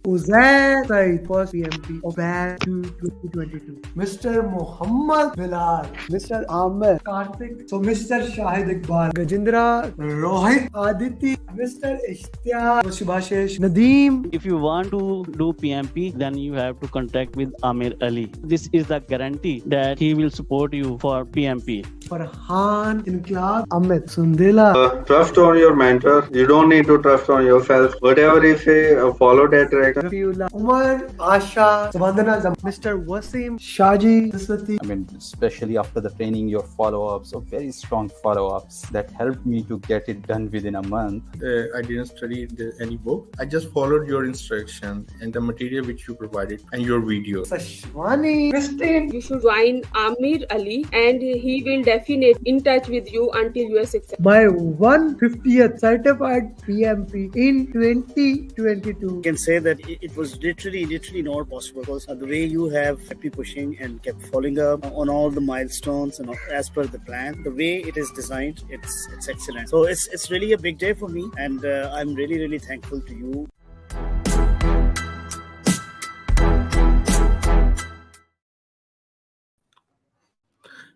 Uzair Said, first PMP of batch 2022. Mr. Muhammad Bilal. Mr. Amer. Karthik. So Mr. Shahid Iqbal. Gajendra. Rohit. Aditi. Mr. Ishtiyaq. Subhashish. Nadeem. If you want to do PMP, then you have to contact with Amer Ali. This is the guarantee that he will support you for PMP. Farhan, Inqilab, Amit, Sundela. Trust on your mentor. You don't need to trust on yourself. Whatever he say, follow that direction. Rafiullah, Umar, Asha, Vandana, Mr. Wasim, Shaji, Saraswati. I mean, especially after the training, your follow-ups, or very strong follow-ups that helped me to get it done within a month. I didn't study any book. I just followed your instructions and the material which you provided and your videos. Sashwani, Christine. You should join Amir Ali and he will definitely in touch with you until you are successful. My 150th certified PMP in 2022. I can say that it was literally not possible because the way you have kept me pushing and kept following up on all the milestones and as per the plan, the way it is designed, it's excellent. So it's really a big day for me, and I'm really thankful to you.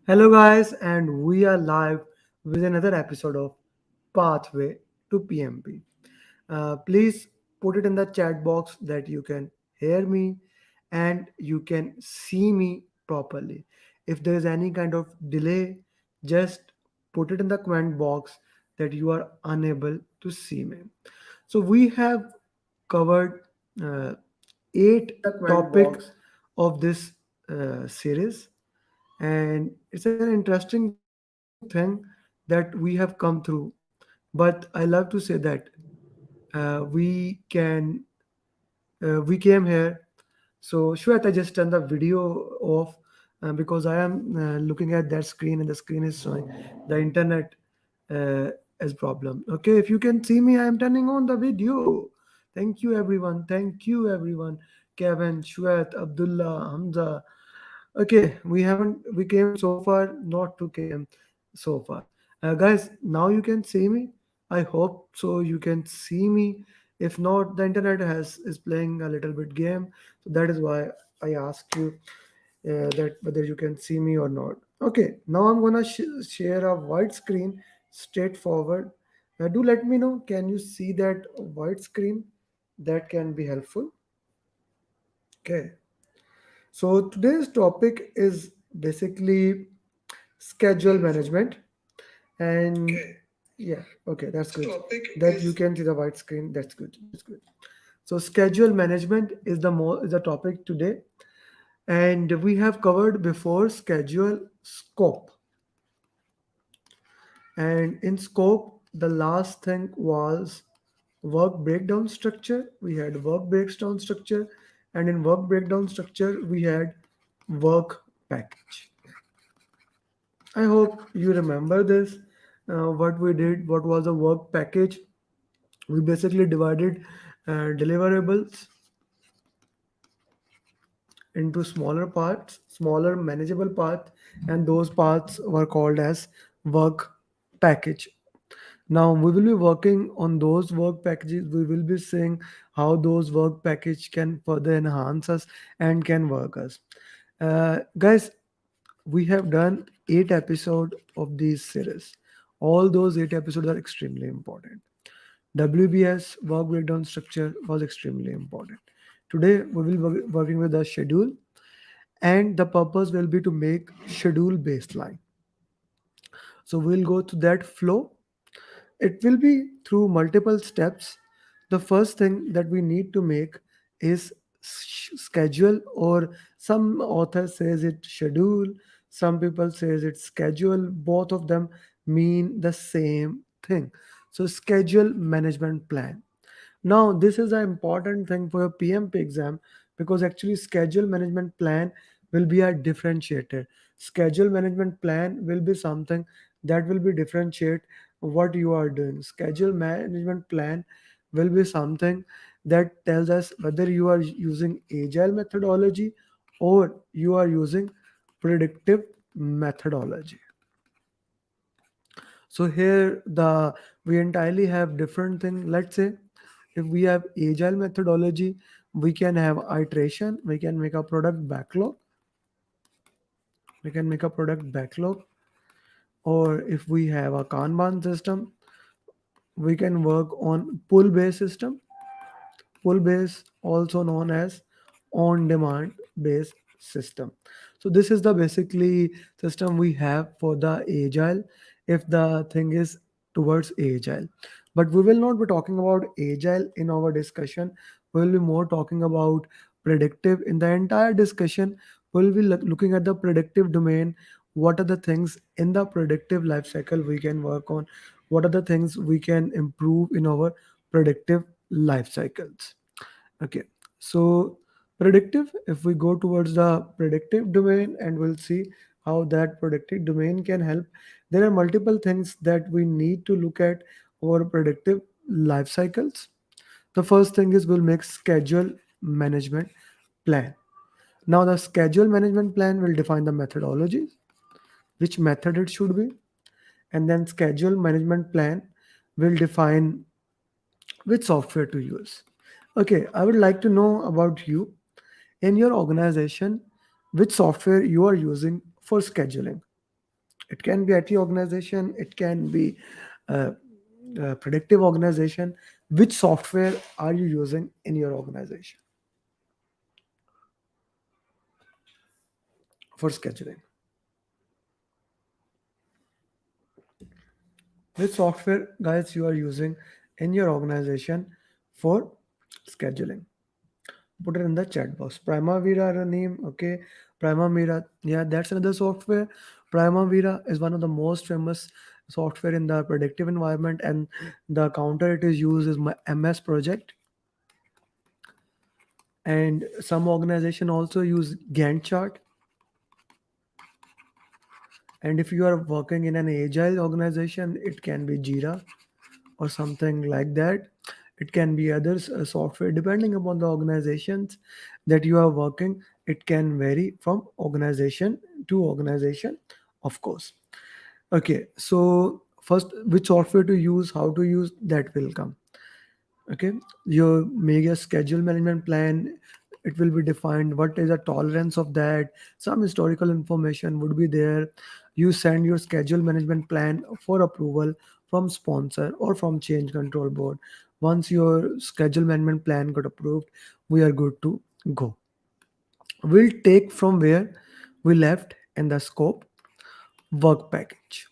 Hello guys, and we are live with another episode of Pathway to PMP. Please put it in the chat box that you can hear me and you can see me properly. If there is any kind of delay, just put it in the comment box that you are unable to see me. So we have covered uh, 8 topics of this series, and it's an interesting thing that we have come through. But I love to say that we came here. So Shwet, I just turned the video off because I am looking at that screen and the screen is showing the internet as problem. Okay, if you can see me, I am turning on the video. Thank you everyone. Thank you everyone. Kevin, Shwet, Abdullah, Hamza. Okay, we came so far, not to came so far. Guys, now you can see me. I hope so you can see me. If not, the internet has is playing a little bit game. So that is why I asked you that whether you can see me or not. Okay, now I'm gonna share a white screen straightforward. Do let me know. Can you see that white screen? That can be helpful. Okay. So today's topic is basically schedule management, and yeah, okay, that's good. That you can see the white screen. That's good. That's good. So schedule management is the topic today, and we have covered before schedule scope. And in scope, the last thing was work breakdown structure. We had work breakdown structure, and in work breakdown structure, we had work package. I hope you remember this. What we did, what was a work package? We basically divided deliverables into smaller parts, smaller manageable parts, and those parts were called as work package. Now we will be working on those work packages. We will be seeing how those work package can further enhance us and can work us. Guys, we have done 8 episodes of this series. All those 8 episodes are extremely important. WBS work breakdown structure was extremely important. Today we will be working with a schedule, and the purpose will be to make schedule baseline. So we'll go to that flow. It will be through multiple steps. The first thing that we need to make is schedule, or some author says it schedule, some people says it's schedule. Both of them mean the same thing. So schedule management plan. Now this is an important thing for your PMP exam, because actually schedule management plan will be a differentiator. Schedule management plan will be something that will be differentiate what you are doing. Schedule management plan will be something that tells us whether you are using agile methodology or you are using predictive methodology. So here the we entirely have different thing. Let's say if we have agile methodology, we can have iteration, we can make a product backlog, we can make a product backlog, or if we have a Kanban system, we can work on pull based system. Pull based, also known as on demand based system. So this is the basically system we have for the agile, if the thing is towards agile. But we will not be talking about agile in our discussion. We will be more talking about predictive. In the entire discussion, we will be looking at the predictive domain. What are the things in the predictive life cycle we can work on? What are the things we can improve in our predictive life cycles? Okay, so predictive, if we go towards the predictive domain and we'll see how that predictive domain can help, there are multiple things that we need to look at our predictive life cycles. The first thing is we'll make schedule management plan. Now, the schedule management plan will define the methodologies, which method it should be, and then schedule management plan will define which software to use. Okay, I would like to know about you in your organization, which software you are using for scheduling. It can be IT organization, it can be uh, predictive organization. Which software are you using in your organization for scheduling? Which software, guys, you are using in your organization for scheduling? Put it in the chat box. Primavera name, okay. Primavera, yeah, that's another software. Primavera is one of the most famous software in the predictive environment, and the counter it is used is my MS project. And some organization also use Gantt chart. And if you are working in an agile organization, it can be Jira or something like that. It can be others software depending upon the organizations that you are working. It can vary from organization to organization, of course. Okay, so first, which software to use, how to use, that will come. Okay, you make a schedule management plan. It will be defined what is the tolerance of that. Some historical information would be there. You send your schedule management plan for approval from sponsor or from change control board. Once your schedule management plan got approved, we are good to go. We'll take from where we left in the scope. Work package.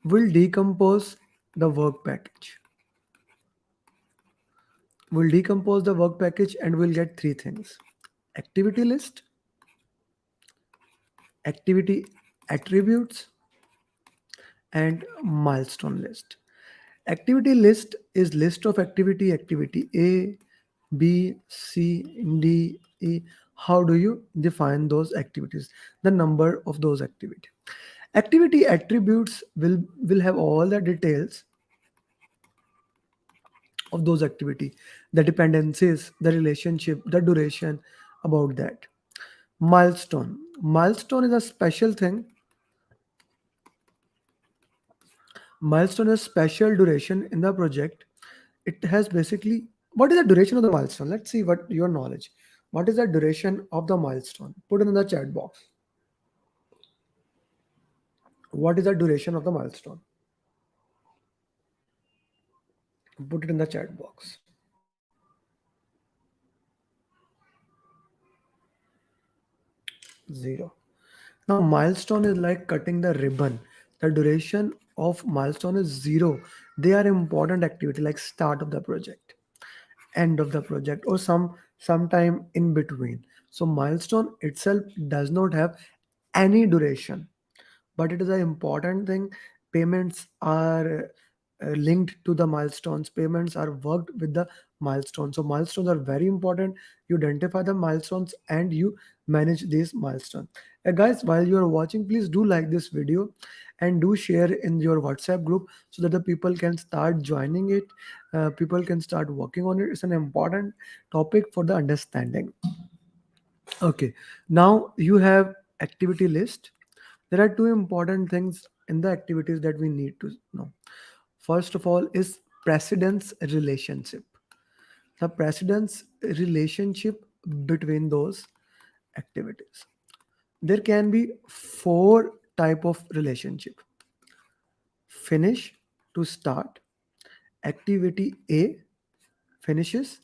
We'll decompose the work package. We'll decompose the work package and we'll get three things: activity list, activity attributes, and milestone list. Activity list is list of activity A, B, C, D, E. How do you define those activities? The number of those activity. Activity attributes will have all the details of those activity, the dependencies, the relationship, the duration, about that. Milestone. Milestone is a special thing. Milestone is special duration in the project. It has basically, what is the duration of the milestone? Let's see what your knowledge. What is the duration of the milestone? Put it in the chat box. What is the duration of the milestone? Put it in the chat box. Zero. Now, milestone is like cutting the ribbon. The duration of milestone is zero. They are important activity like start of the project, end of the project, or sometime in between. So milestone itself does not have any duration, but it is an important thing. Payments are linked to the milestones. Payments are worked with the milestones. So milestones are very important. You identify the milestones and you manage these milestones. Guys, while you are watching, please do like this video and do share in your WhatsApp group so that the people can start joining it. People can start working on it. It's an important topic for the understanding. Okay, now you have activity list. There are two important things in the activities that we need to know. First of all is precedence relationship. the precedence relationship between those activities. There can be four type of relationship: finish to start, activity A finishes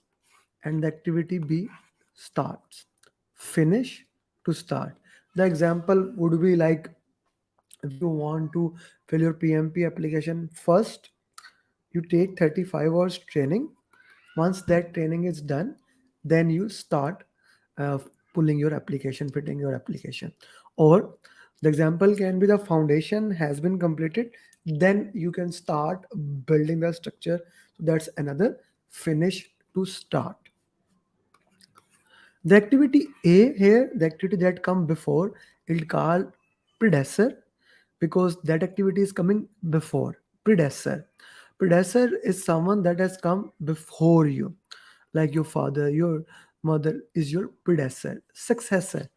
and the activity B starts. Finish to start. The example would be like, if you want to fill your PMP application first, you take 35 hours training. Once that training is done, then you start uh, pulling your application, fitting your application. Or the example can be the foundation has been completed, then you can start building the structure. So that's another finish to start. The activity A here, the activity that come before, is called predecessor, because that activity is coming before. Predecessor. Predecessor is someone that has come before you, like your father, your mother is your predecessor. Successor.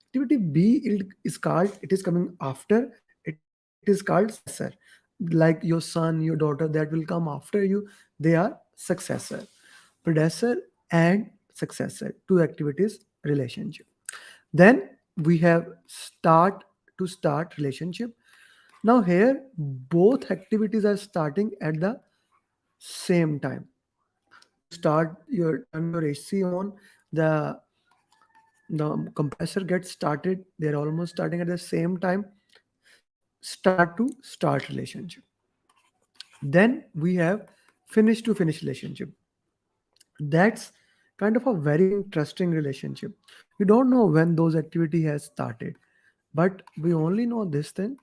Activity B is called, it is coming after, it is called successor. Like your son, your daughter that will come after you, they are successor. Predecessor and successor, two activities relationship. Then we have start to start relationship. Now here both activities are starting at the same time. You start your turn your AC on, the compressor gets started, they're almost starting at the same time. Start to start relationship. Then we have finish to finish relationship. That's kind of a very interesting relationship. You don't know when those activity has started, but we only know this thing: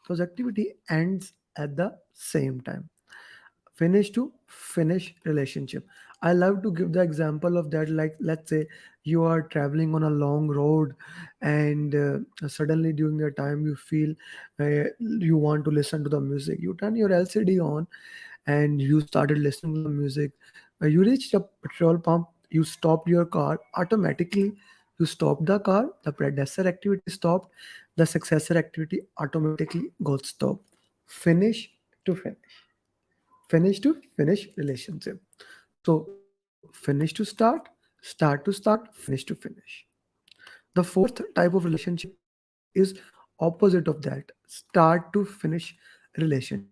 those activity ends at the same time. Finish to finish relationship. I love to give the example of that, like let's say you are traveling on a long road, and suddenly during the time you feel you want to listen to the music, you turn your LCD on and you started listening to the music. You reached a petrol pump, you stopped your car automatically. You stopped the car, the predecessor activity stopped, the successor activity automatically got stopped. Finish to finish. Finish to finish relationship. So finish to start to start, finish to finish. The fourth type of relationship is opposite of that, start to finish relationship.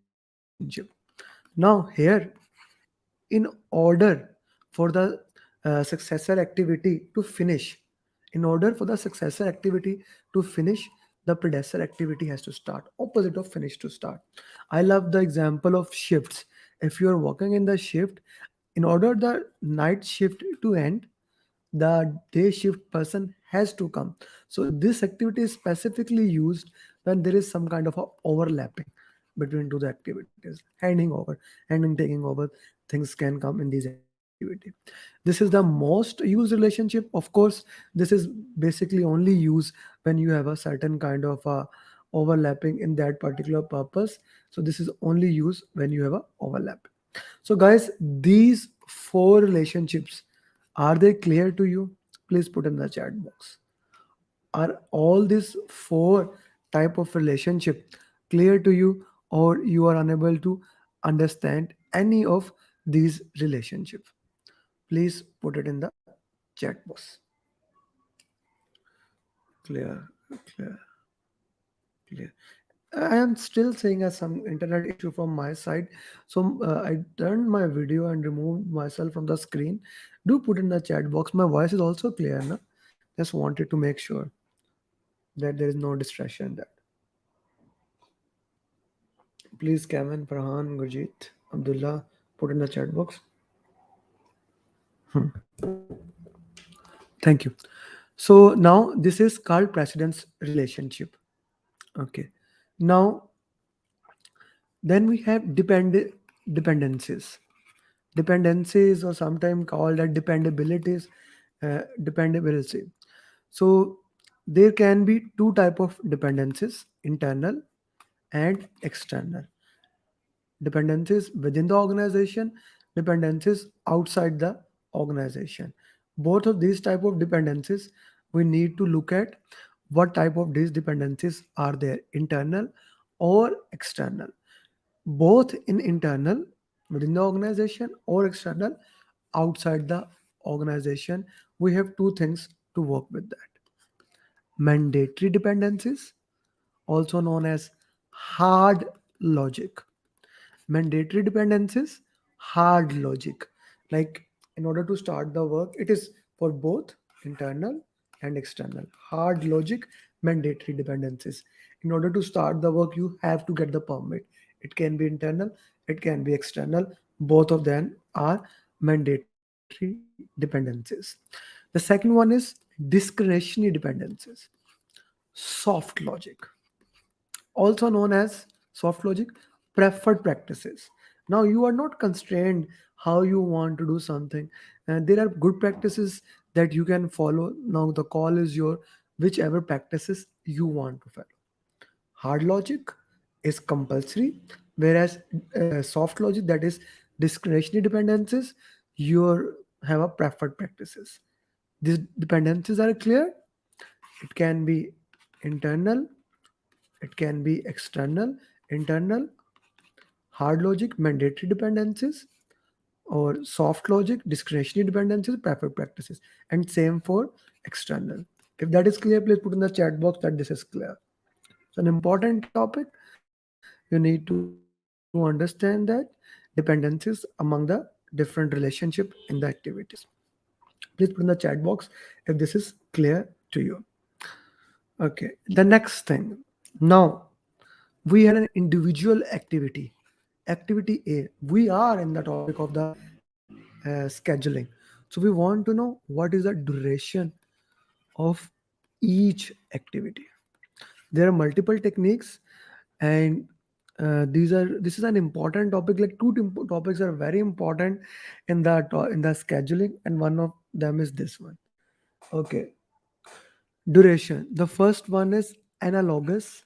Now here, in order for the successor activity to finish, in order for the successor activity to finish, the predecessor activity has to start. Opposite of finish to start. I love the example of shifts. If you are working in the shift, in order the night shift to end, the day shift person has to come. So this activity is specifically used when there is some kind of a overlapping between two the activities. Handing over, handing, taking over, things can come in these activity. This is the most used relationship. Of course, this is basically only used when you have a certain kind of overlapping in that particular purpose. So this is only used when you have a overlap. So guys, these four relationships, are they clear to you? Please put in the chat box. Are all these four type of relationship clear to you, or you are unable to understand any of these relationships? Please put it in the chat box. Clear, clear, clear. I am still seeing some internet issue from my side. So I turned my video and removed myself from the screen. Do put in the chat box. My voice is also clear. Na? Just wanted to make sure that there is no distraction in that. Please, Kevin, Farhan, Gurjeet, Abdullah, put in the chat box. Thank you. So now this is called precedence relationship. Okay. Now then we have dependencies. Dependencies, or sometimes called as dependabilities, dependability. So there can be two type of dependencies: internal and external. Dependencies within the organization, dependencies outside the organization. Both of these type of dependencies, we need to look at what type of these dependencies are there: internal or external. Both in internal within the organization or external, outside the organization, we have two things to work with that: mandatory dependencies, also known as hard logic. Mandatory dependencies, hard logic. Like, in order to start the work, it is for both internal and external. Hard logic, mandatory dependencies. In order to start the work, you have to get the permit. It can be internal, it can be external. Both of them are mandatory dependencies. The second one is discretionary dependencies, soft logic, also known as soft logic, preferred practices. Now you are not constrained how you want to do something, and there are good practices that you can follow. Now the call is your, whichever practices you want to follow. Hard logic is compulsory, whereas soft logic, that is discretionary dependencies, you have a preferred practices. These dependencies are clear. It can be internal, it can be external. Internal, hard logic, mandatory dependencies, or soft logic, discretionary dependencies, preferred practices. And same for external. If that is clear, please put in the chat box that this is clear. It's an important topic. You need to understand that dependencies among the different relationship in the activities. Please put in the chat box if this is clear to you. Okay, the next thing. Now, we had an individual activity. Activity A. We are in the topic of the scheduling. So we want to know what is the duration of each activity. There are multiple techniques, and this is an important topic. Like topics are very important in the scheduling, and one of them is this one. Okay, duration. The first one is analogous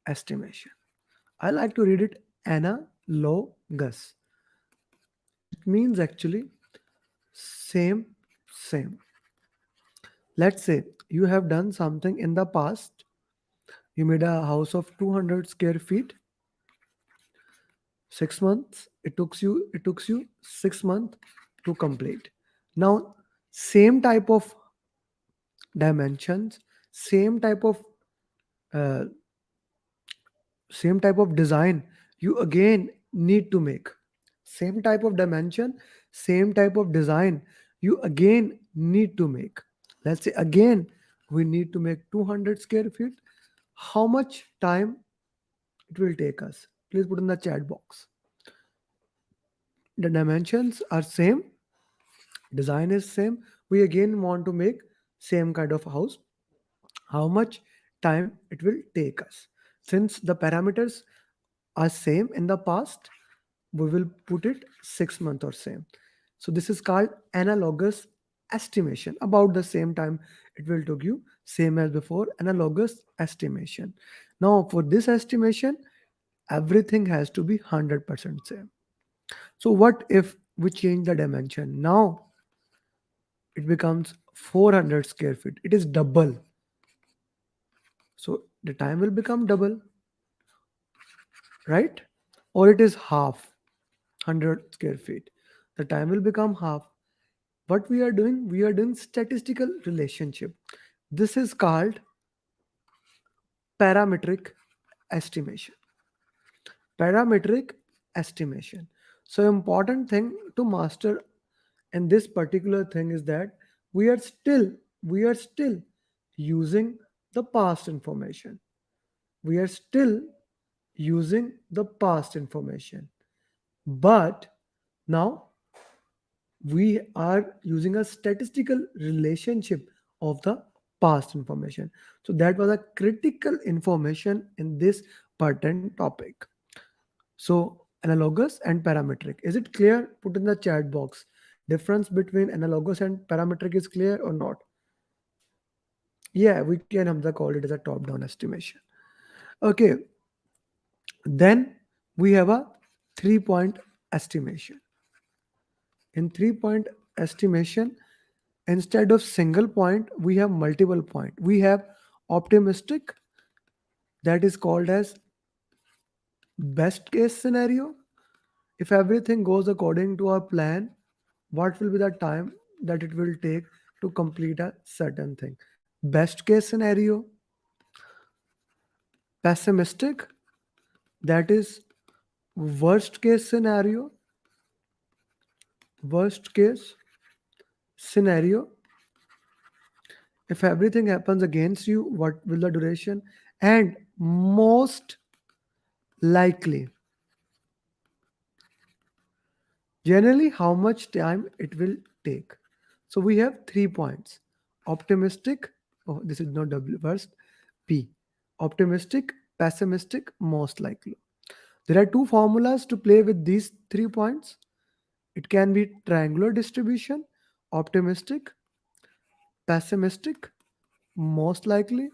estimation. I like to read it analogous. It means actually same. Let's say you have done something in the past. You made a house of 200 square feet. 6 months. It took you 6 months to complete. Now, same type of dimensions, same type of uh, same type of design, you again need to make. Same type of dimension, same type of design, you again need to make. Let's say again we need to make 200 square feet. How much time it will take us? Please put in the chat box. The dimensions are same, design is same, we again want to make same kind of house. How much time it will take us? Since the parameters are same in the past, we will put it 6 months or same. So this is called analogous estimation. About the same time it will take you, same as before, analogous estimation. Now for this estimation, everything has to be 100% same. So what if we change the dimension? Now it becomes 400 square feet. It is double. So the time will become double, right? Or it is half, 100 square feet. The time will become half. What we are doing? We are doing statistical relationship. This is called parametric estimation. Parametric estimation. So important thing to master in this particular thing is that we are still we are still using the past information. We are still using the past information. But now we are using a statistical relationship of the past information. So that was a critical information in this pertinent topic. So analogous and parametric. Is it clear? Put in the chat box. Difference between analogous and parametric is clear or not? Yeah, we can Hamza call it as a top-down estimation. Okay. Then we have a 3-point estimation. In 3-point estimation, instead of single point, we have multiple point. We have optimistic, that is called as best case scenario. If everything goes according to our plan, what will be the time that it will take to complete a certain thing. Best case scenario, pessimistic, that is worst case scenario, worst case scenario. If everything happens against you, what will the duration? And most likely, generally, how much time it will take. So we have 3 points. Optimistic, oh, this is not W first, P. Optimistic, pessimistic, most likely. There are two formulas to play with these 3 points. It can be triangular distribution, optimistic, pessimistic, most likely,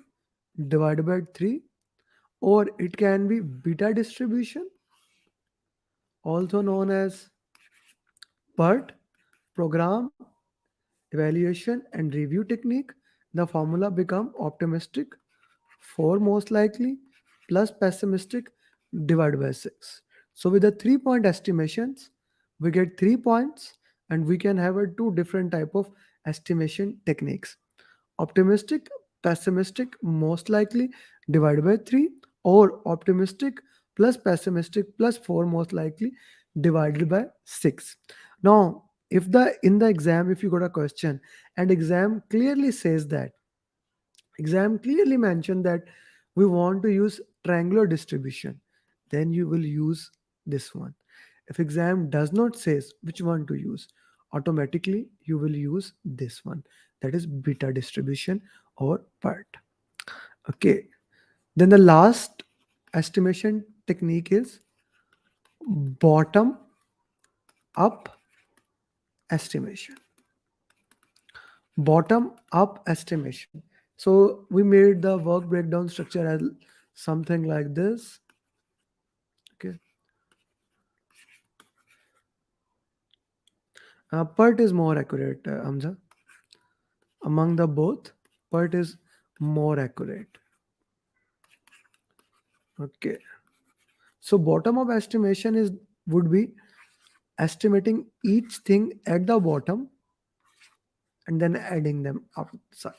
divided by 3, or it can be beta distribution, also known as PERT, program evaluation and review technique. The formula become optimistic 4 most likely plus pessimistic divided by 6. So with the 3 point estimations, we get 3 points, and we can have a two different type of estimation techniques. Optimistic, pessimistic, most likely divided by 3, or optimistic plus pessimistic plus 4 most likely divided by 6. Now, if the in the exam, if you got a question and exam clearly mentioned that we want to use triangular distribution, then you will use this one. If exam does not says which one to use, automatically you will use this one, that is beta distribution or part. Okay, then the last estimation technique is bottom up estimation. Bottom up estimation. So we made the work breakdown structure as something like this. Okay. PERT is more accurate, Amza. Among the both, PERT is more accurate. Okay. So bottom up estimation is would be estimating each thing at the bottom and then adding them outside.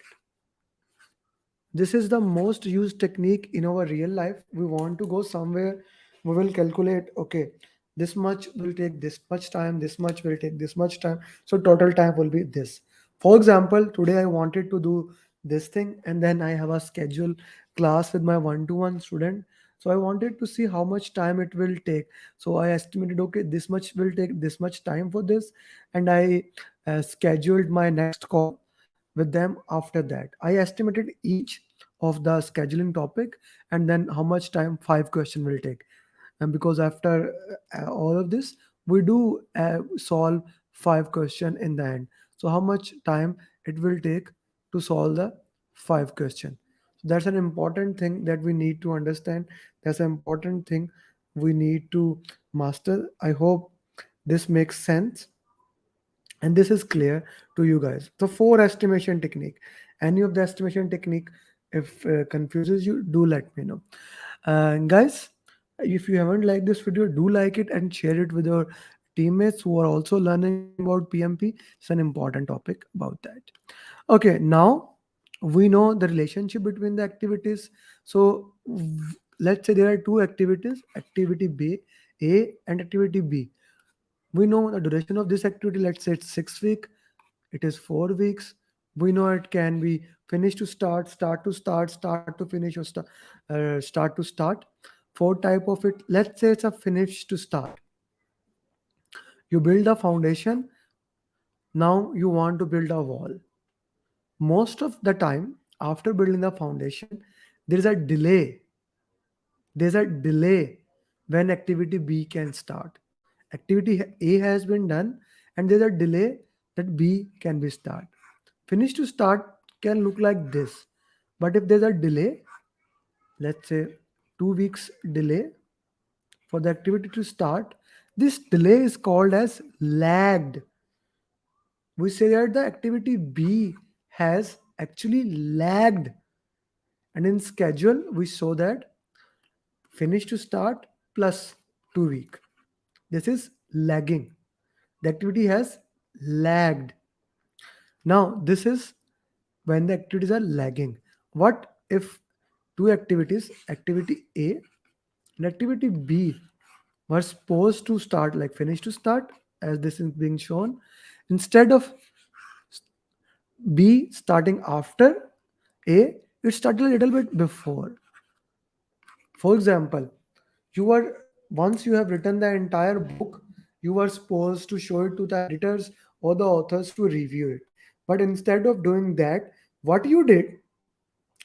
This is the most used technique in our real life. We want to go somewhere, we will calculate, okay, this much will take this much time, this much will take this much time. So total time will be this. For example, today I wanted to do this thing, and then I have a schedule class with my one-to-one student. So I wanted to see how much time it will take. So I estimated, okay, this much will take this much time for this, and I scheduled my next call with them. After that, I estimated each of the scheduling topic, and then how much time 5 question will take. And because after all of this, we do solve 5 question in the end. So how much time it will take to solve the 5 question. So that's an important thing that we need to understand. That's an important thing we need to master. I hope this makes sense and this is clear to you guys. So 4 estimation technique. Any of the estimation technique, if confuses you, do let me know. Guys, if you haven't liked this video, do like it and share it with your teammates who are also learning about PMP. It's an important topic about that. Okay, now we know the relationship between the activities. So let's say there are two activities, activity B A and activity B. We know the duration of this activity, let's say it's 6 weeks, it is 4 weeks. We know it can be finish to start, start to start, start to finish, or start to start. 4 type of it, let's say it's a finish to start. You build a foundation, now you want to build a wall. Most of the time after building the foundation, there is a delay. There's a delay when activity B can start. Activity A has been done, and there's a delay that B can be start. Finish to start can look like this, but if there's a delay, let's say 2 weeks delay for the activity to start, this delay is called as lagged. We say that the activity B has actually lagged, and in schedule we show that finish to start plus 2 week. This is lagging. The activity has lagged. Now, this is when the activities are lagging. What if two activities, activity A and activity B, were supposed to start like finish to start, as this is being shown, instead of B starting after A, it started a little bit before. For example, you are once you have written the entire book, you were supposed to show it to the editors or the authors to review it. But instead of doing that, what you did,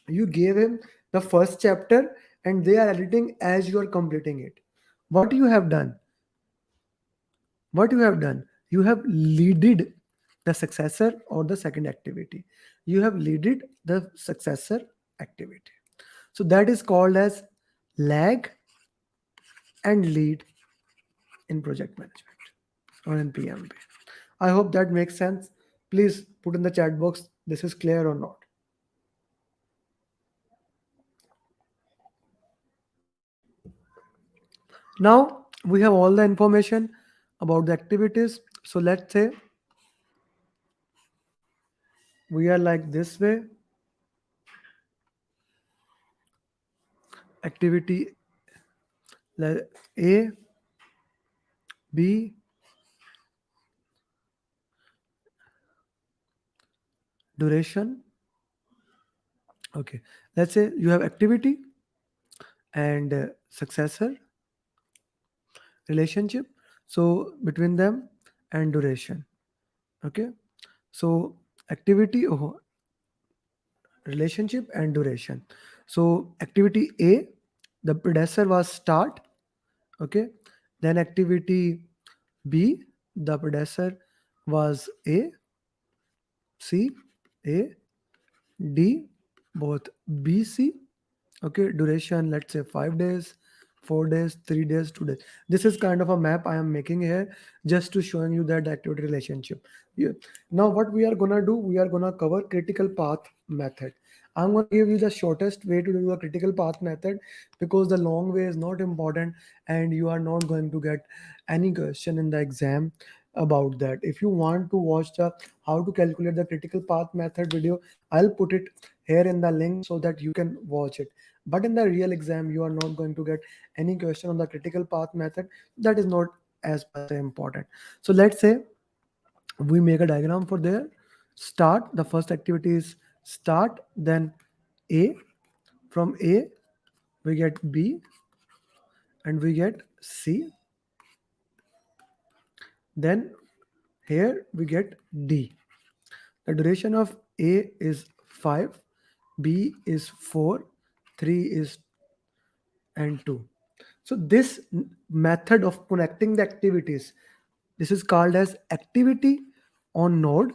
you gave him the first chapter and they are editing as you are completing it. What you have done? What you have done? You have leaded the successor or the second activity. You have leaded the successor activity. So that is called as lag and lead in project management or in PMP. I hope that makes sense. Please put in the chat box this is clear or not. Now we have all the information about the activities. So let's say we are like this way. Activity A, B, duration. Okay, let's say you have activity and successor relationship. So between them and duration. Okay, so activity relationship and duration. So activity A, the predecessor was start. Okay, then activity B, the predecessor was A, C, A, D, both B, C. Okay, duration, let's say 5 days, 4 days, 3 days, 2 days. This is kind of a map I am making here just to showing you that activity relationship. Yeah. Now what we are gonna do, we are gonna cover critical path method. I'm gonna give you the shortest way to do a critical path method because the long way is not important and you are not going to get any question in the exam about that. If you want to watch the how to calculate the critical path method video, I'll put it here in the link so that you can watch it. But in the real exam, you are not going to get any question on the critical path method. That is not as per se important. So let's say we make a diagram for there. Start, the first activity is start, then A. From A, we get B and we get C. Then here we get D. The duration of A is 5, B is 4, 3 is and 2. So this method of connecting the activities, this is called as activity on node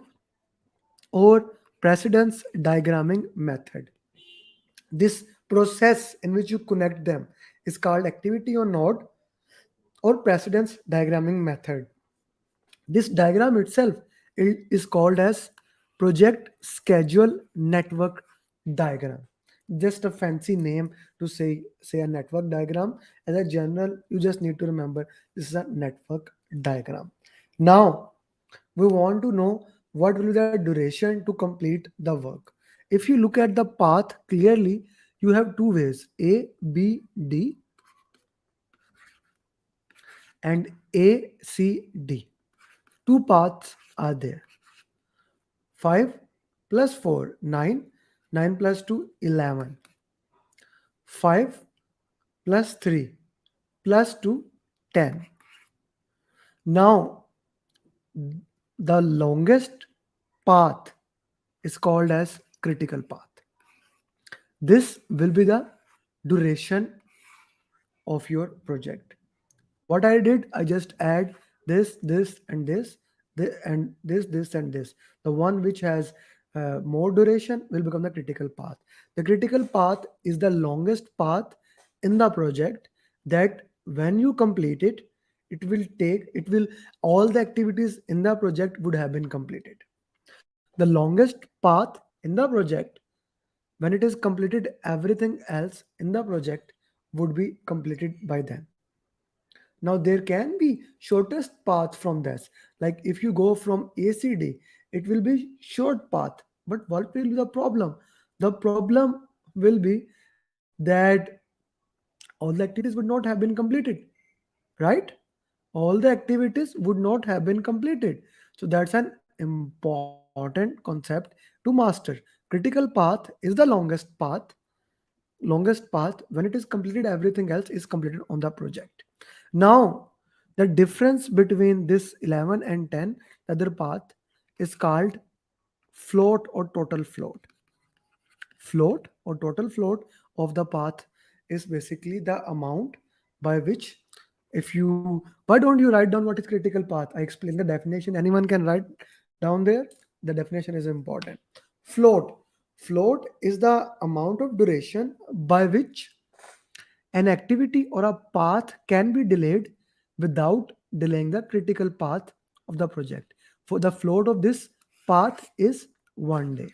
or precedence diagramming method. This process in which you connect them is called activity on node or precedence diagramming method. This diagram itself is called as project schedule network diagram. Just a fancy name to say a network diagram. As a general, you just need to remember this is a network diagram. Now we want to know what will be the duration to complete the work. If you look at the path clearly, you have two ways: A, B, D, and A, C, D. Two paths are there. 5 plus 4, 9. 9 plus 2, 11. 5 plus 3 plus 2, 10. Now, the longest path is called as critical path. This will be the duration of your project. What I did, I just add this, this, and this, and this, and this. The one which has more duration will become the critical path. The critical path is the longest path in the project that when you complete it, all the activities in the project would have been completed. The longest path in the project, when it is completed, everything else in the project would be completed by then. Now there can be shortest path from this. Like if you go from ACD, it will be short path. But what will be the problem? The problem will be that all the activities would not have been completed, right? All the activities would not have been completed. So that's an important concept to master. Critical path is the longest path. When it is completed, everything else is completed on the project. Now, the difference between this 11 and 10, the other path, is called float or total float. Float or total float of the path is basically the amount by which, if you, why don't you write down what is critical path? I explain the definition. Anyone can write down there. The definition is important. Float is the amount of duration by which an activity or a path can be delayed without delaying the critical path of the project. For the float of this path is 1 day.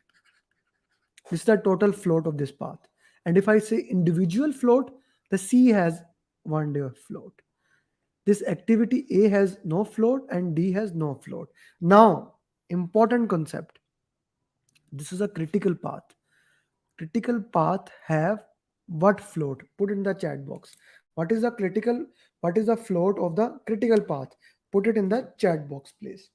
This is the total float of this path. And if I say individual float, the C has 1 day of float. This activity A has no float and D has no float. Now, important concept. This is a critical path. Critical path have what float? Put in the chat box. What is the critical? What is the float of the critical path? Put it in the chat box, please.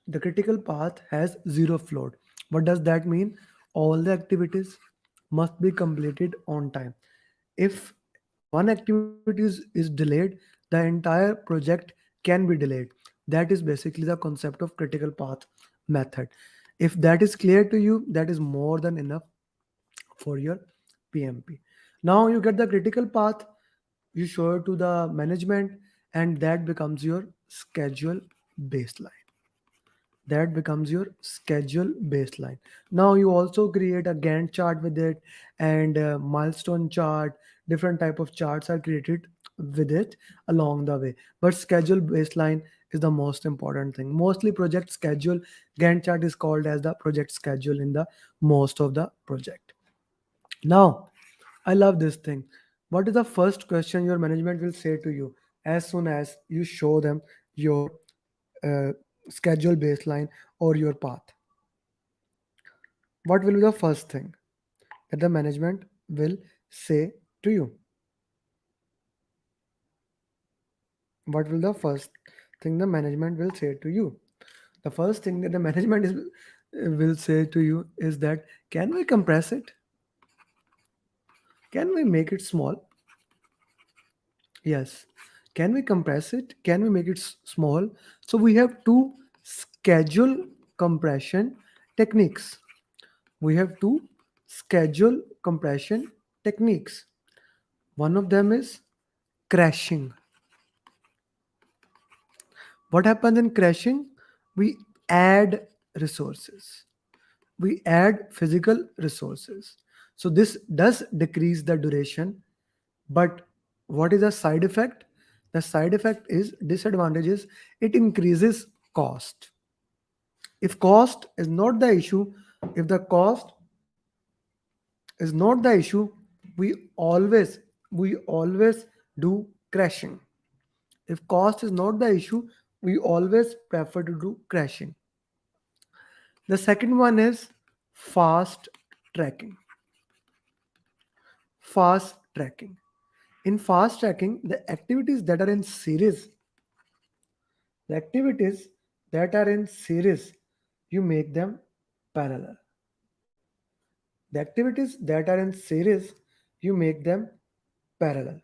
The critical path has zero float. What does that mean? All the activities must be completed on time. If one activity is delayed, the entire project can be delayed. That is basically the concept of critical path method. If that is clear to you, that is more than enough for your PMP. Now you get the critical path, you show it to the management, and that becomes your schedule baseline. Now you also create a Gantt chart with it, and a milestone chart. Different type of charts are created with it along the way, but schedule baseline is the most important thing. Mostly project schedule, Gantt chart is called as the project schedule in the most of the project. Now I love this thing. What is the first question your management will say to you as soon as you show them your uh, schedule baseline or your path? What will be the first thing that the management will say to you? What will the first thing the management will say to you? The first thing that the management is will say to you is that, can we compress it? Can we make it small? Yes. Can we compress it? Can we make it small? So we have two schedule compression techniques. We have two schedule compression techniques. One of them is crashing. What happens in crashing? We add resources. We add physical resources. So this does decrease the duration, but what is the side effect? The side effect is disadvantages. It increases cost. If cost is not the issue, if the cost is not the issue, we always do crashing. If cost is not the issue, we always prefer to do crashing. The second one is fast tracking. Fast tracking. In fast tracking, the activities that are in series, the activities that are in series, you make them parallel. The activities that are in series, you make them parallel.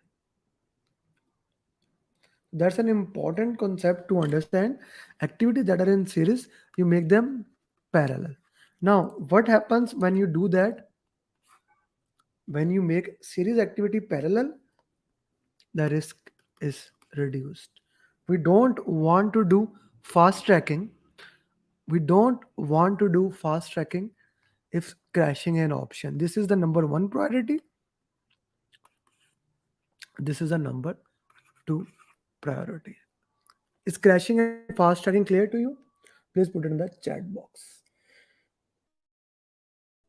That's an important concept to understand. Activities that are in series, you make them parallel. Now, what happens when you do that? When you make series activity parallel, the risk is reduced. We don't want to do fast tracking. We don't want to do fast tracking if crashing an option. This is the number one priority. This is the number two priority. Is crashing and fast tracking clear to you? Please put it in the chat box.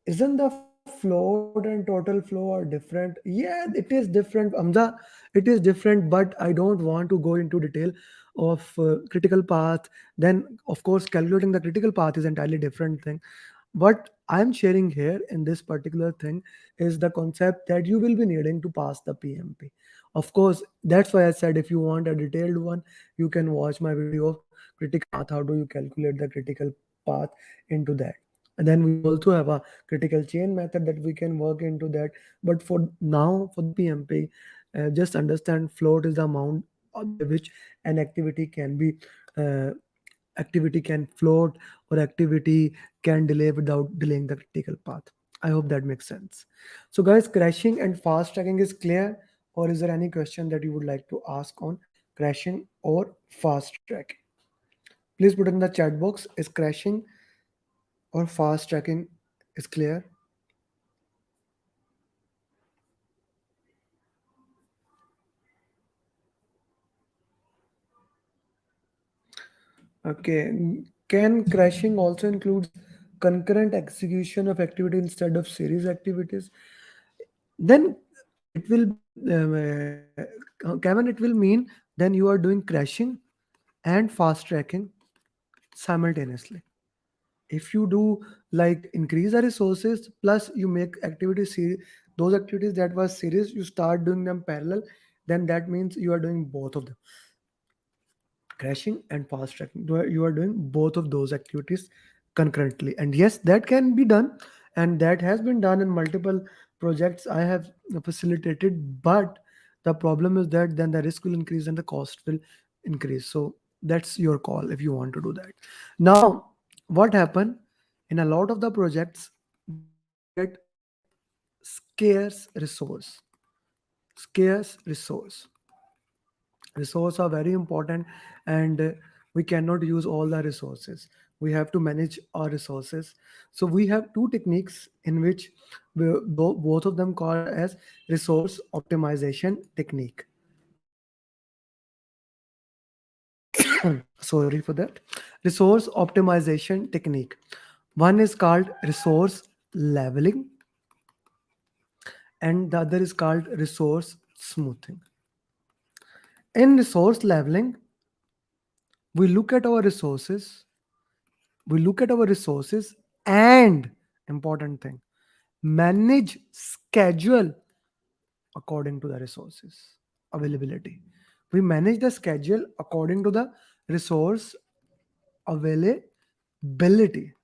isn't the float and total flow are different? Yeah, it is different, Amza. It is different, but I don't want to go into detail of critical path. Then of course calculating the critical path is entirely different thing. What I'm sharing here in this particular thing is the concept that you will be needing to pass the PMP. Of course, that's why I said if you want a detailed one, you can watch my video of critical path. How do you calculate the critical path into that? And then we also have a critical chain method that we can work into that. But for now, for the PMP, just understand float is the amount by which an uh, activity can float or activity can delay without delaying the critical path. I hope that makes sense. So guys, crashing and fast tracking is clear, or is there any question that you would like to ask on crashing or fast tracking? Please put in the chat box. Is crashing or fast tracking is clear? Okay. Can crashing also includes concurrent execution of activity instead of series activities? Then it will be Kevin, it will mean then you are doing crashing and fast tracking simultaneously. If you do like increase the resources plus you make activities those activities that was series, you start doing them parallel, then that means you are doing both of them, crashing and fast tracking. You are doing both of those activities concurrently, and yes, that can be done, and that has been done in multiple projects I have facilitated. But the problem is that then the risk will increase and the cost will increase. So that's your call if you want to do that. Now, what happened in a lot of the projects, we get scarce resource. Scarce resource are very important, and we cannot use all the resources. We have to manage our resources. So we have two techniques in which both of them called as resource optimization technique. Sorry for that. Resource optimization technique. One is called resource leveling, and the other is called resource smoothing. In resource leveling, we look at our resources and important thing, manage schedule according to the resources availability. We manage the schedule according to the resource availability.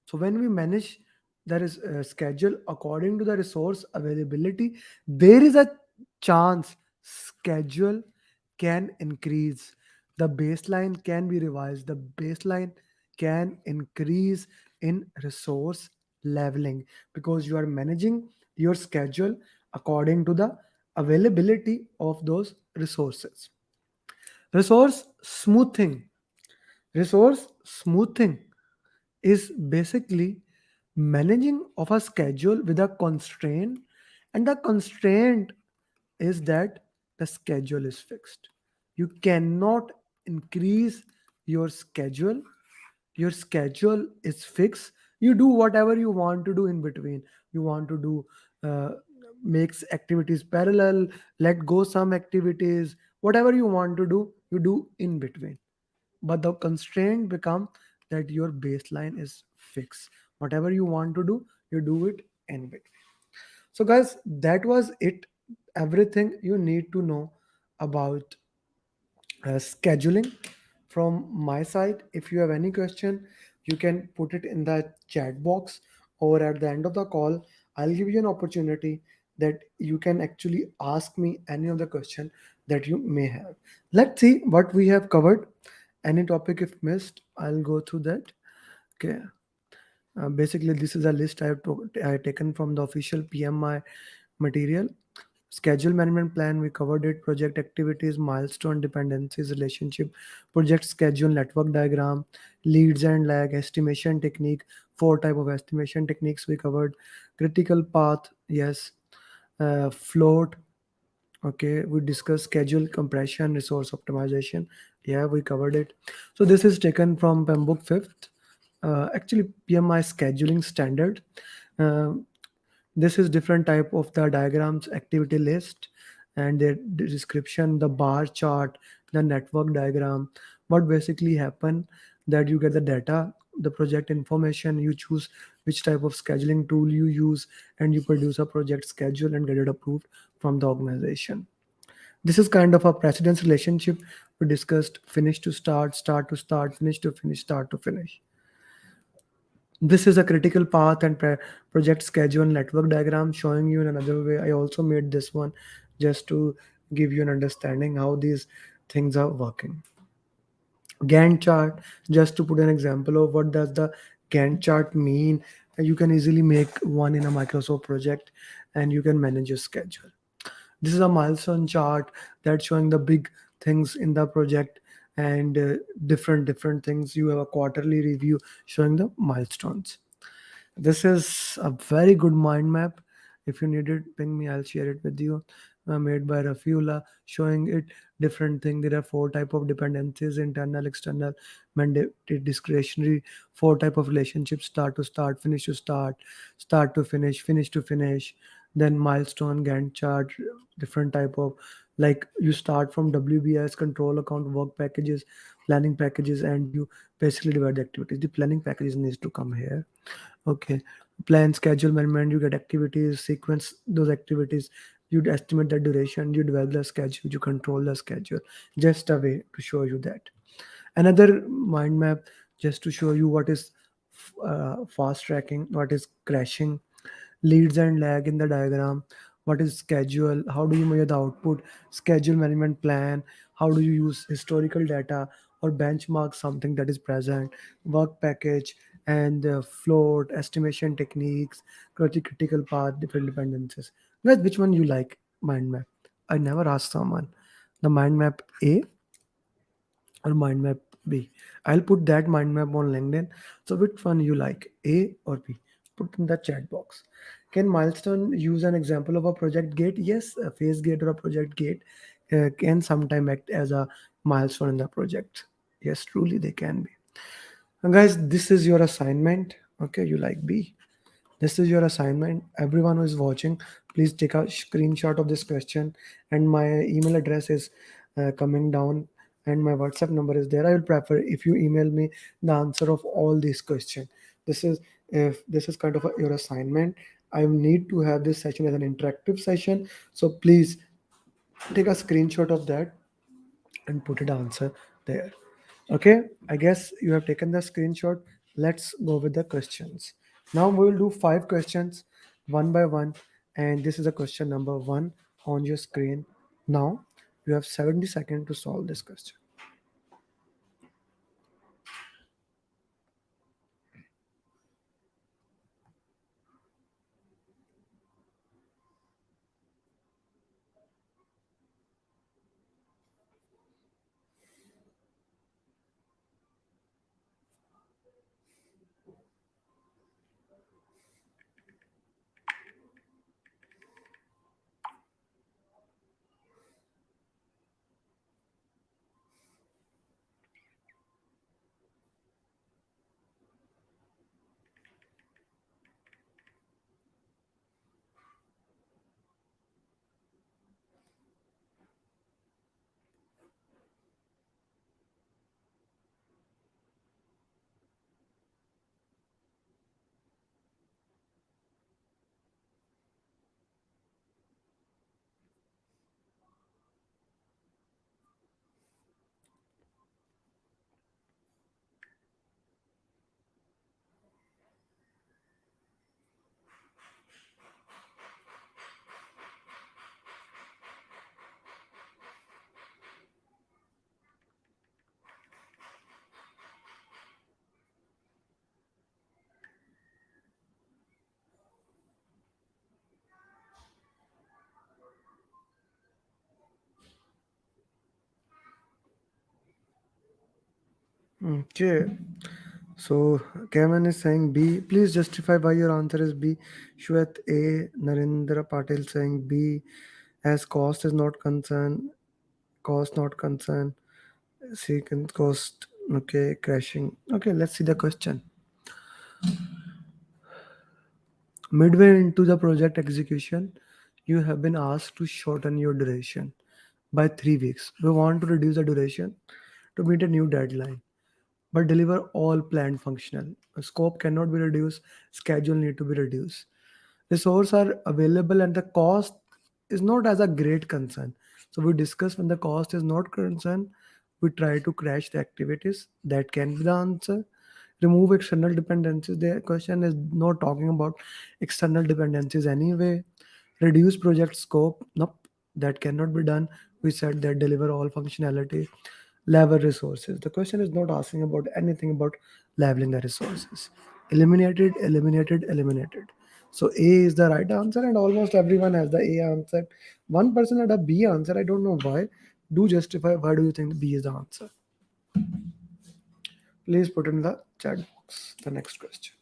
So when we manage that is schedule according to the resource availability, there is a chance schedule can increase. The baseline can be revised. The baseline can increase in resource leveling because you are managing your schedule according to the availability of those resources. Resource smoothing. Resource smoothing is basically managing of a schedule with a constraint, and the constraint is that the schedule is fixed. You cannot increase your schedule. Your schedule is fixed. You do whatever you want to do in between. You want to do uh, makes activities parallel, let go some activities, whatever you want to do, you do in between. But the constraint become that your baseline is fixed. Whatever you want to do, you do it in between. So guys, that was it. Everything you need to know about scheduling from my side. If you have any question, you can put it in the chat box, or at the end of the call I'll give you an opportunity that you can actually ask me any of the question that you may have. Let's see what we have covered. Any topic if missed, I'll go through that. Okay. Basically, this is a list I have taken from the official PMI material. Schedule management plan, we covered it. Project activities, milestone, dependencies, relationship, project schedule, network diagram, leads and lag, estimation technique, four type of estimation techniques we covered. Critical path, yes. Float, okay. We discussed schedule compression, resource optimization, yeah, we covered it. So this is taken from PMBOK 5th Actually, PMI scheduling standard. Uh, this is different type of the diagrams, activity list, and the description, the bar chart, the network diagram. What basically happen that you get the data, the project information, you choose which type of scheduling tool you use, and you produce a project schedule and get it approved from the organization. This is kind of a precedence relationship we discussed: finish to start, start to start, finish to finish, start to finish. This is a critical path and project schedule network diagram showing you in another way. I also made this one just to give you an understanding how these things are working. Gantt chart, just to put an example of what does the Gantt chart mean. You can easily make one in a Microsoft project and you can manage your schedule. This is a milestone chart that's showing the big things in the project and different things. You have a quarterly review showing the milestones. This is a very good mind map. If you need it, ping me. I'll share it with you. Made by Rafiula, showing it different thing. There are four type of dependencies: internal, external, mandated, discretionary. Four type of relationships: start to start, finish to start, start to finish to finish. Then milestone, Gantt chart, different type of, like you start from WBS, control account, work packages, planning packages, and you basically divide the activities. The planning packages needs to come here. Okay. Plan, schedule management, you get activities, sequence those activities, you'd estimate the duration, you develop the schedule, you control the schedule. Just a way to show you that. Another mind map, just to show you what is fast tracking, what is crashing, leads and lag in the diagram, what is schedule, how do you measure the output, schedule management plan, how do you use historical data or benchmark something that is present, work package, and float estimation techniques, critical path, different dependencies. Guys, which one you like? Mind map. I never asked someone the mind map A or mind map B. I'll put that mind map on LinkedIn. So which one you like, A or B? Put in the chat box. Can milestone use an example of a project gate? Yes, a phase gate or a project gate can sometime act as a milestone in the project. Yes, truly they can be. And guys, this is your assignment. Okay, you like B. This is your assignment. Everyone who is watching, please take a screenshot of this question. And my email address is coming down, and my WhatsApp number is there. I will prefer if you email me the answer of all these questions. This is, if this is kind of your assignment. I need to have this session as an interactive session. So please take a screenshot of that and put it answer there. Okay, I guess you have taken the screenshot. Let's go with the questions. Now we will do 5 questions one by one, and this is a question number 1 on your screen. Now you have 70 seconds to solve this question. Okay. So Kevin is saying B. Please justify why your answer is B. Shwet A. Narendra Patil saying B. As cost is not concern. Cost not concern. Second cost. Okay, crashing. Okay, let's see the question. Midway into the project execution, you have been asked to shorten your duration by 3 weeks. We want to reduce the duration to meet a new deadline, but deliver all planned functional. Scope cannot be reduced, schedule need to be reduced. Resources are available and the cost is not as a great concern. So we discuss when the cost is not concern, we try to crash the activities. That can be the answer. Remove external dependencies. The question is not talking about external dependencies anyway. Reduce project scope. Nope, that cannot be done. We said that deliver all functionality. Level resources. The question is not asking about anything about leveling the resources. Eliminated, eliminated, eliminated. So A is the right answer, and almost everyone has the A answer. One person had a B answer. I don't know why. Do justify why do you think B is the answer? Please put in the chat box the next question.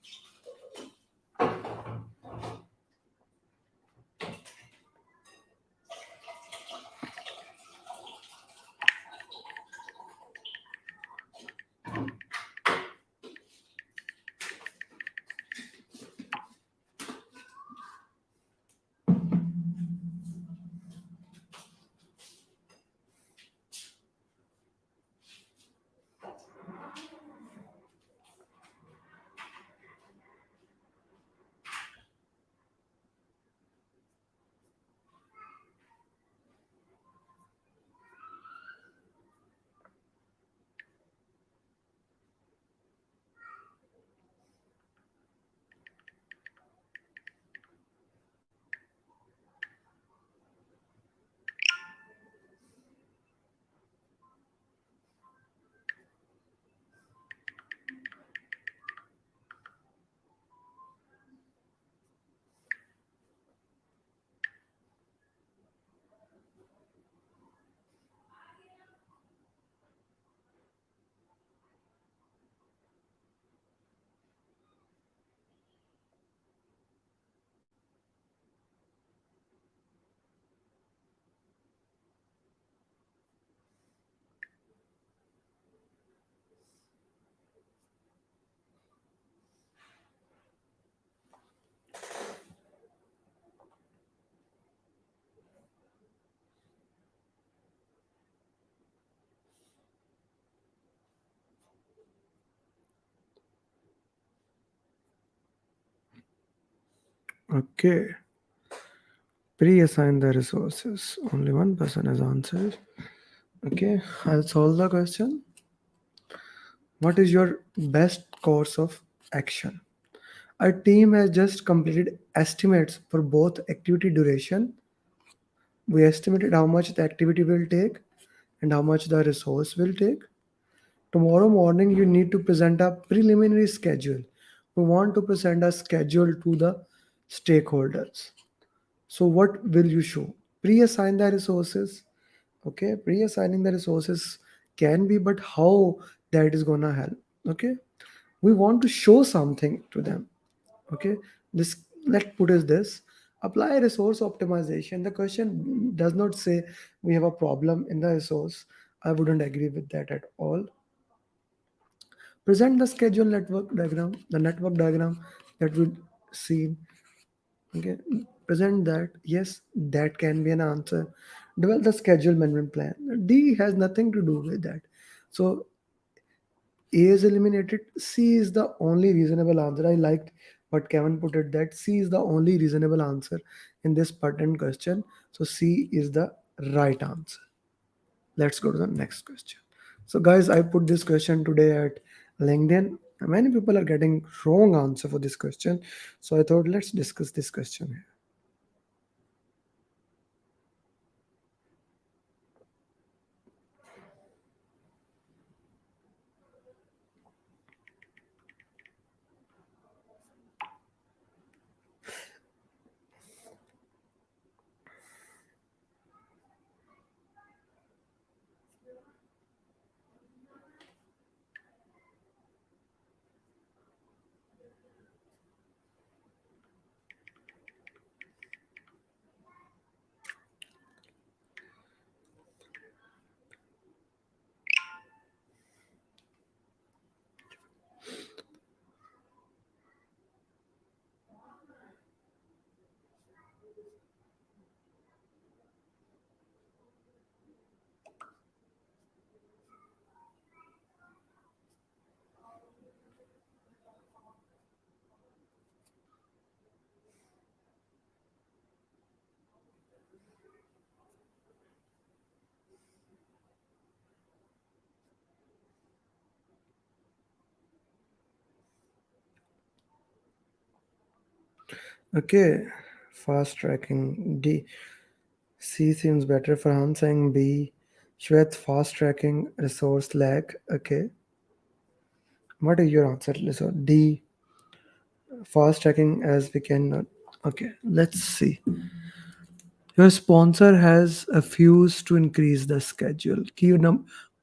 Okay. Pre-assign the resources. Only one person has answered. Okay, I'll solve the question. What is your best course of action? Our team has just completed estimates for both activity duration. We estimated how much the activity will take and how much the resource will take. Tomorrow morning, you need to present a preliminary schedule. We want to present a schedule to the stakeholders. So, what will you show? Pre assign the resources. Okay, pre assigning the resources can be, but how that is gonna help? Okay, we want to show something to them. Okay, this let's put is this apply resource optimization. The question does not say we have a problem in the resource. I wouldn't agree with that at all. Present the schedule network diagram, the network diagram that we see. Okay, present that. Yes, that can be an answer. Develop the schedule management plan. D has nothing to do with that. So A is eliminated. C is the only reasonable answer. I liked what Kevin put it that C is the only reasonable answer in this pertinent question. So C is the right answer. Let's go to the next question. So guys, I put this question today at LinkedIn. Many people are getting wrong answer for this question. So I thought let's discuss this question here. Okay, fast tracking D. C seems better. Farhan saying B. Shwet, fast tracking resource lag. Okay, what is your answer? So D, fast tracking as we cannot. Okay, let's see. Your sponsor has a fuse to increase the schedule.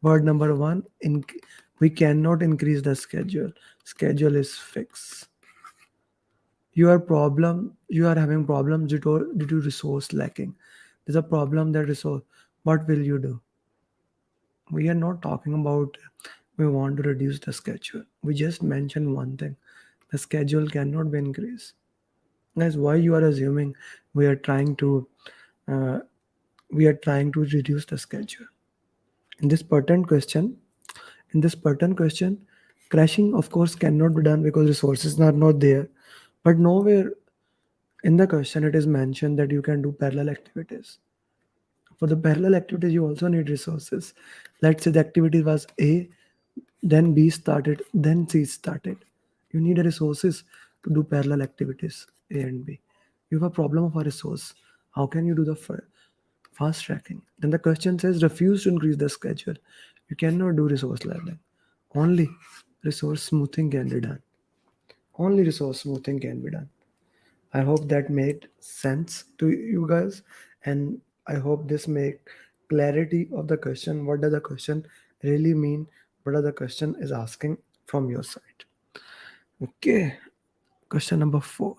Word number one. We cannot increase the schedule. Schedule is fixed. You are having problems due to resource lacking. There's a problem that resource. What will you do? We are not talking about we want to reduce the schedule. We just mentioned one thing. The schedule cannot be increased. Guys, why you are assuming we are trying to uh, reduce the schedule? In this pertinent question, in this pertinent question, crashing of course cannot be done because resources are not there. But nowhere in the question it is mentioned that you can do parallel activities. For the parallel activities, you also need resources. Let's say the activity was A, then B started, then C started. You need resources to do parallel activities A and B. You have a problem of a resource. How can you do the fast tracking? Then the question says refuse to increase the schedule. You cannot do resource leveling. Only resource smoothing can be done. Only resource smoothing can be done. I hope that made sense to you guys, and I hope this make clarity of the question. What does the question really mean? What does the question is asking from your side? Okay, question number 4.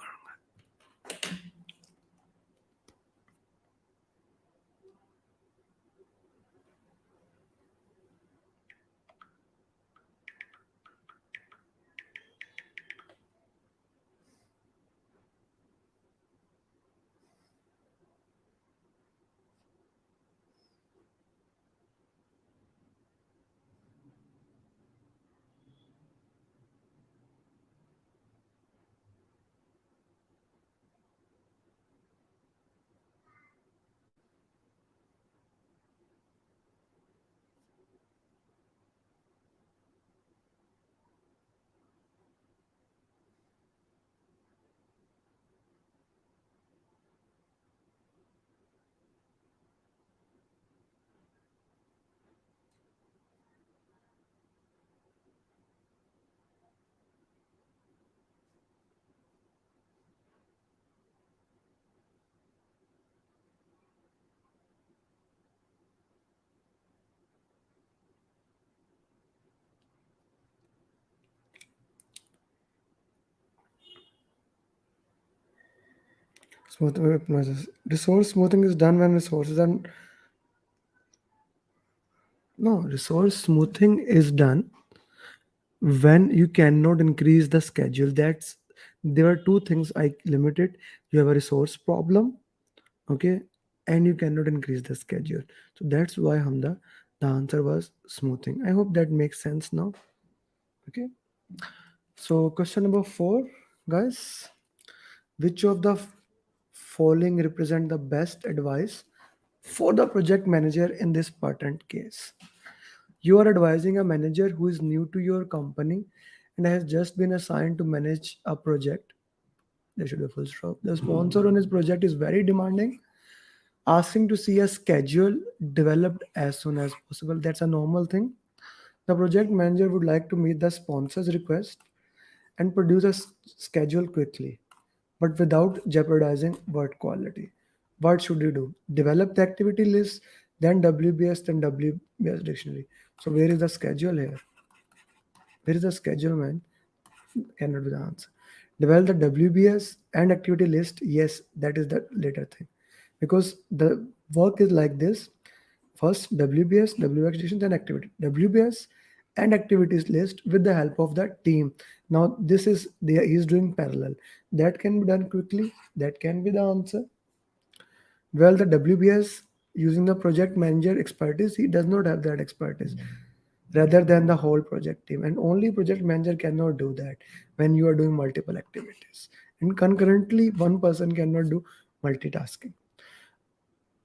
Resource smoothing is done when resources are no resource smoothing is done when you cannot increase the schedule. That's there are two things I limited. You have a resource problem, okay, and you cannot increase the schedule. So that's why Hamda, the answer was smoothing. I hope that makes sense now. Okay. So question number 4, guys. Which of the following represent the best advice for the project manager in this patent case? You are advising a manager who is new to your company and has just been assigned to manage a project. There should be a full stop. The sponsor on his project is very demanding, asking to see a schedule developed as soon as possible. That's a normal thing. The project manager would like to meet the sponsor's request and produce a schedule quickly, but without jeopardizing work quality. What should you do? Develop the activity list, then WBS, then WBS dictionary. So where is the schedule here? Where is the schedule, man? Cannot be the answer. Develop the WBS and activity list. Yes, that is the later thing. Because the work is like this. First WBS, WX edition, then activity. WBS and activities list with the help of the team. Now this is he is doing parallel. That can be done quickly. That can be the answer. Well, the WBS using the project manager expertise, he does not have that expertise rather than the whole project team. And only project manager cannot do that when you are doing multiple activities. And concurrently, one person cannot do multitasking.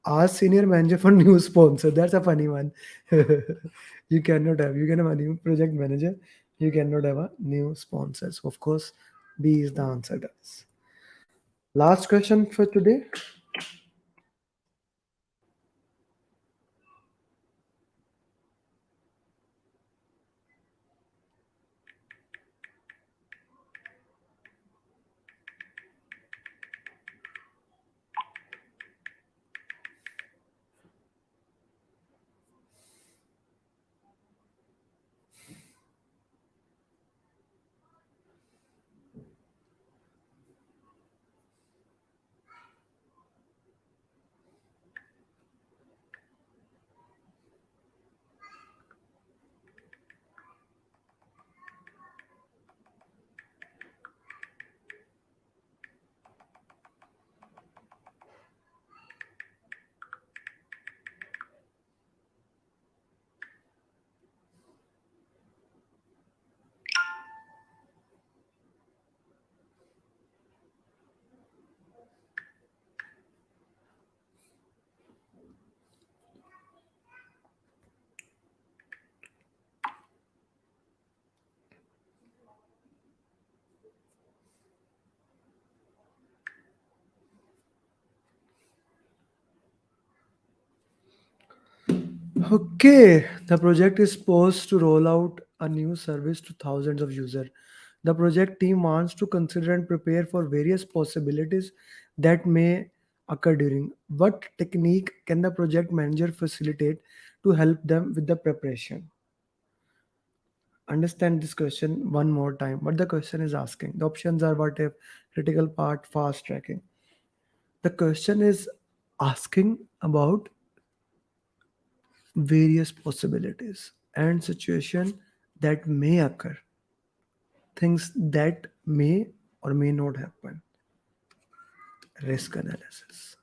Ask senior manager for new sponsor. That's a funny one. You can have a new project manager. You cannot have a new sponsor. So of course, B is the answer, guys. Last question for today. Okay, the project is supposed to roll out a new service to thousands of users. The project team wants to consider and prepare for various possibilities that may occur during. What technique can the project manager facilitate to help them with the preparation? Understand this question one more time. What the question is asking. The options are what if, critical part, fast tracking. The question is asking about various possibilities and situation that may occur, things that may or may not happen. Risk analysis.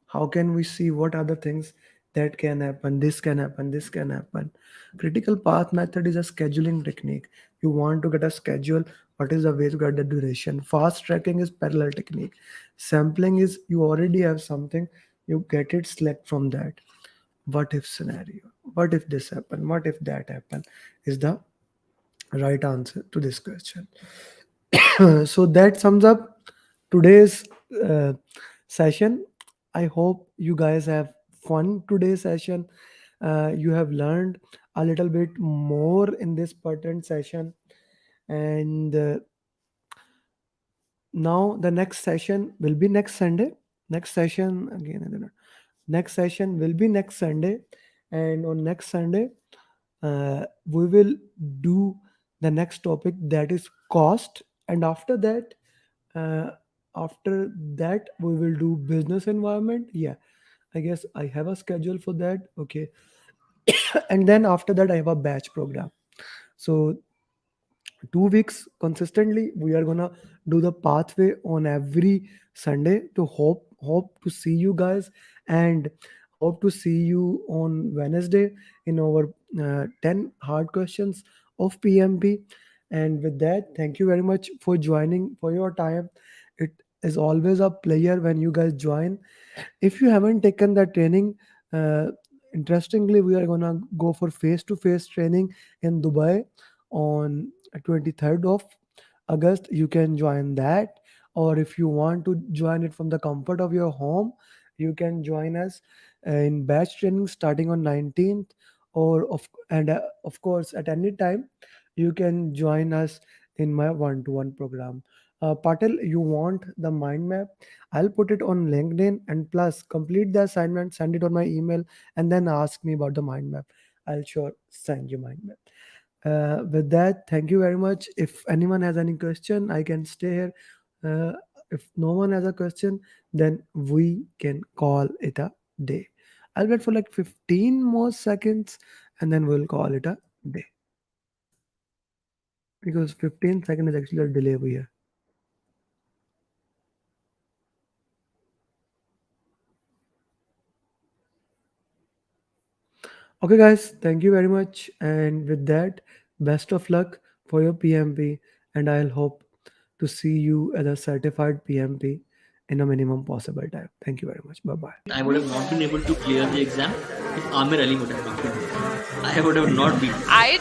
How can we see what are the things that can happen? This can happen, this can happen. Critical path method is a scheduling technique. You want to get a schedule, what is the way to get the duration? Fast tracking is parallel technique. Sampling is you already have something, you get it, select from that. What if scenario, what if this happen, what if that happen, is the right answer to this question. So that sums up today's uh, session. I hope you guys have fun today's session. You have learned a little bit more in this pertinent session, and now the next session will be next Sunday. Next session again, I don't know. Next session will be next Sunday, and on next Sunday we will do the next topic, that is cost, and uh, after that we will do business environment. Yeah, I guess I have a schedule for that. Okay. And then after that I have a batch program. So 2 weeks consistently we are gonna do the pathway on every Sunday to hope to see you guys, and hope to see you on Wednesday in our 10 hard questions of PMP. And with that, thank you very much for joining, for your time. It is always a pleasure when you guys join. If you haven't taken the training, uh, interestingly we are gonna go for face-to-face training in Dubai on 23rd of August. You can join that, or if you want to join it from the comfort of your home, you can join us in batch training starting on 19th, or of course at any time you can join us in my one-to-one program. Patel, you want the mind map? I'll put it on LinkedIn, and plus complete the assignment, send it on my email, and then ask me about the mind map. I'll sure send you mind map. With that, thank you very much. If anyone has any question, I can stay here. Uh, if no one has a question, then we can call it a day. I'll wait for like 15 more seconds, and then we'll call it a day. Because 15 seconds is actually a delay over here. Okay, guys, thank you very much. And with that, best of luck for your PMP. And I'll hope to see you as a certified PMP in a minimum possible time. Thank you very much. Bye bye. I would have not been able to clear the exam if Amer Ali would have not been there. I would have not been. I